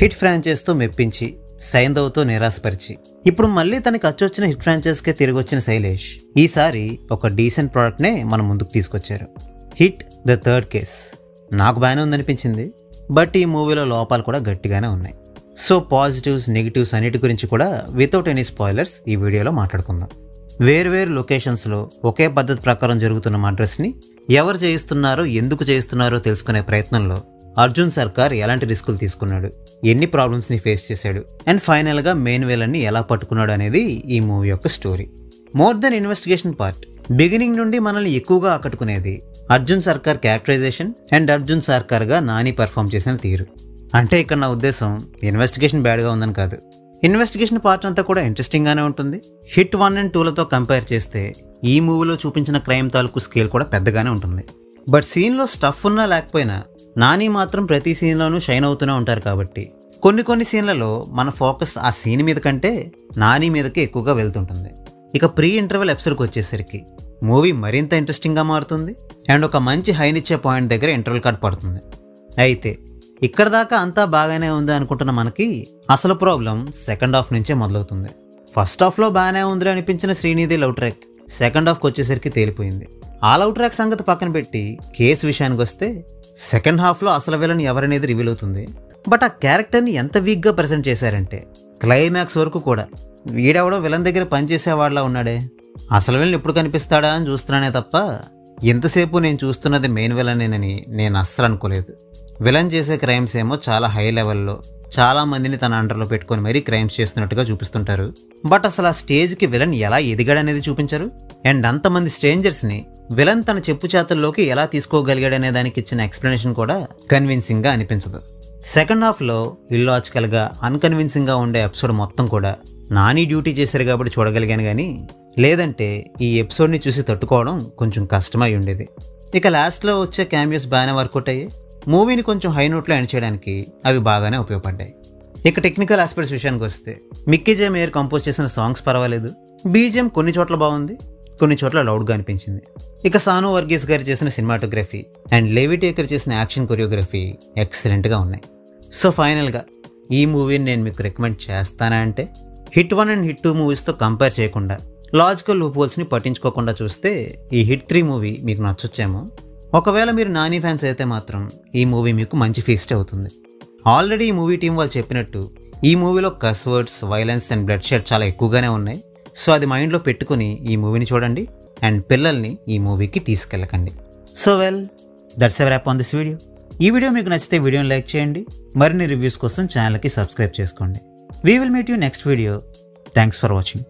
Hit ఫ్రాంచైజ్తో మెప్పించి సైంధవ్తో నిరాశపరిచి ఇప్పుడు మళ్ళీ తనకి అచ్చొచ్చిన హిట్ ఫ్రాంచైజ్కే తిరిగి వచ్చిన శైలేష్ ఈసారి ఒక డీసెంట్ ప్రోడక్ట్నే మన ముందుకు తీసుకొచ్చారు. Hit the third case. నాకు బాగానే ఉందనిపించింది, బట్ ఈ మూవీలో లోపాలు కూడా గట్టిగానే ఉన్నాయి. సో పాజిటివ్స్ నెగిటివ్స్ అన్నిటి గురించి కూడా వితౌట్ ఎనీ స్పాయిలర్స్ ఈ వీడియోలో మాట్లాడుకుందాం. వేర్వేరు లొకేషన్స్లో ఒకే పద్ధతి ప్రకారం జరుగుతున్న మర్డర్స్ని ఎవరు చేయిస్తున్నారో ఎందుకు చేయిస్తున్నారో తెలుసుకునే ప్రయత్నంలో అర్జున్ సర్కార్ ఎలాంటి రిస్కులు తీసుకున్నాడు, ఎన్ని ప్రాబ్లమ్స్ని ఫేస్ చేశాడు, అండ్ ఫైనల్గా మెయిన్ విలన్ని ఎలా పట్టుకున్నాడు అనేది ఈ మూవీ యొక్క story. More than investigation part, beginning నుండి మనల్ని ఎక్కువగా ఆకట్టుకునేది అర్జున్ సర్కార్ క్యారెక్టరైజేషన్ అండ్ అర్జున్ సర్కార్గా నాని పర్ఫామ్ చేసిన తీరు. అంటే ఇక్కడ నా ఉద్దేశం ఇన్వెస్టిగేషన్ బ్యాడ్గా ఉందని కాదు, ఇన్వెస్టిగేషన్ పార్ట్ అంతా కూడా ఇంట్రెస్టింగ్గానే ఉంటుంది. హిట్ 1 and 2లతో కంపేర్ చేస్తే ఈ మూవీలో చూపించిన క్రైమ్ తాలూకు స్కేల్ కూడా పెద్దగానే ఉంటుంది. బట్ సీన్లో స్టఫ్ ఉన్నా లేకపోయినా నాని మాత్రం ప్రతి సీన్లోనూ షైన్ అవుతూనే ఉంటారు కాబట్టి కొన్ని సీన్లలో మన ఫోకస్ ఆ సీన్ మీద కంటే నాని మీదకి ఎక్కువగా వెళ్తుంటుంది. ఇక ప్రీ ఇంటర్వెల్ ఎపిసోడ్కి వచ్చేసరికి మూవీ మరింత ఇంట్రెస్టింగ్గా మారుతుంది అండ్ ఒక మంచి హైనిచ్చే పాయింట్ దగ్గర ఇంటర్వెల్ కట్ పడుతుంది. అయితే ఇక్కడ దాకా అంతా బాగానే ఉంది అనుకుంటున్న మనకి అసలు ప్రాబ్లం సెకండ్ హాఫ్ నుంచే మొదలవుతుంది. ఫస్ట్ హాఫ్లో బాగానే ఉంది అనిపించిన శ్రీనిధి లవ్ ట్రాక్ సెకండ్ హాఫ్కి వచ్చేసరికి తేలిపోయింది. ఆ లవ్ ట్రాక్ సంగతి పక్కన పెట్టి కేసు విషయానికి వస్తే సెకండ్ హాఫ్లో అసలు విలన్ ఎవరనేది రివీల్ అవుతుంది. బట్ ఆ క్యారెక్టర్ని ఎంత వీక్గా ప్రజెంట్ చేశారంటే క్లైమాక్స్ వరకు కూడా వీడెవడో విలన్ దగ్గర పనిచేసేవాడిలా ఉన్నాడే, అసలు విలన్ ఎప్పుడు కనిపిస్తాడా అని చూస్తున్నానే తప్ప ఎంతసేపు నేను చూస్తున్నది మెయిన్ విలనేనని నేను అస్సలు అనుకోలేదు. విలన్ చేసే క్రైమ్స్ ఏమో చాలా హై లెవెల్లో చాలా మందిని తన అండర్లో పెట్టుకొని మరీ క్రైమ్స్ చేస్తున్నట్టుగా చూపిస్తుంటారు. బట్ అసలు ఆ స్టేజ్కి విలన్ ఎలా ఎదిగాడనేది చూపించరు. అండ్ అంతమంది స్ట్రేంజర్స్ని విలన్ తన చెప్పు చేతల్లోకి ఎలా తీసుకోగలిగాడనే దానికి ఇచ్చిన ఎక్స్ప్లెనేషన్ కూడా కన్విన్సింగ్గా అనిపించదు. సెకండ్ హాఫ్లో ఇల్లాజికల్గా అన్కన్విన్సింగ్గా ఉండే ఎపిసోడ్ మొత్తం కూడా నాని డ్యూటీ చేశారు కాబట్టి చూడగలిగాను, కానీ లేదంటే ఈ ఎపిసోడ్ని చూసి తట్టుకోవడం కొంచెం కష్టమై ఉండేది. ఇక లాస్ట్లో వచ్చే క్యామియోస్ బాగానే వర్కౌట్ అయ్యాయి. మూవీని కొంచెం హై నోట్లో ఎండ్ చేయడానికి అవి బాగానే ఉపయోగపడ్డాయి. ఇక టెక్నికల్ ఆస్పెక్ట్స్ విషయానికి వస్తే మిక్కీ జే మేయర్ కంపోజ్ చేసిన సాంగ్స్ పర్వాలేదు, బీజిఎం కొన్ని చోట్ల బాగుంది, కొన్ని చోట్ల లౌడ్గా అనిపించింది. ఇక సాను వర్గీస్ గారు చేసిన సినిమాటోగ్రఫీ అండ్ లేవి టేకర్ చేసిన యాక్షన్ కొరియోగ్రఫీ ఎక్సలెంట్గా ఉన్నాయి. సో ఫైనల్గా ఈ మూవీని నేను మీకు రికమెండ్ చేస్తానా అంటే హిట్ 1 and హిట్ 2 మూవీస్తో కంపేర్ చేయకుండా లాజికల్ లూప్ హోల్స్ని పట్టించుకోకుండా చూస్తే ఈ హిట్ 3 మూవీ మీకు నచ్చొచ్చేమో. ఒకవేళ మీరు నాని ఫ్యాన్స్ అయితే మాత్రం ఈ మూవీ మీకు మంచి ఫీస్ట్ అవుతుంది. ఆల్రెడీ ఈ మూవీ టీం వాళ్ళు చెప్పినట్టు ఈ మూవీలో కస్ words, violence and blood shed చాలా ఎక్కువగానే ఉన్నాయి. సో అది మైండ్లో పెట్టుకుని ఈ మూవీని చూడండి అండ్ పిల్లల్ని ఈ మూవీకి తీసుకెళ్ళకండి. So well, that's a wrap on this video. ఈ వీడియో మీకు నచ్చితే వీడియోని లైక్ చేయండి, మరిన్ని రివ్యూస్ కోసం ఛానల్కి సబ్స్క్రైబ్ చేసుకోండి. We will meet you next video. Thanks for watching.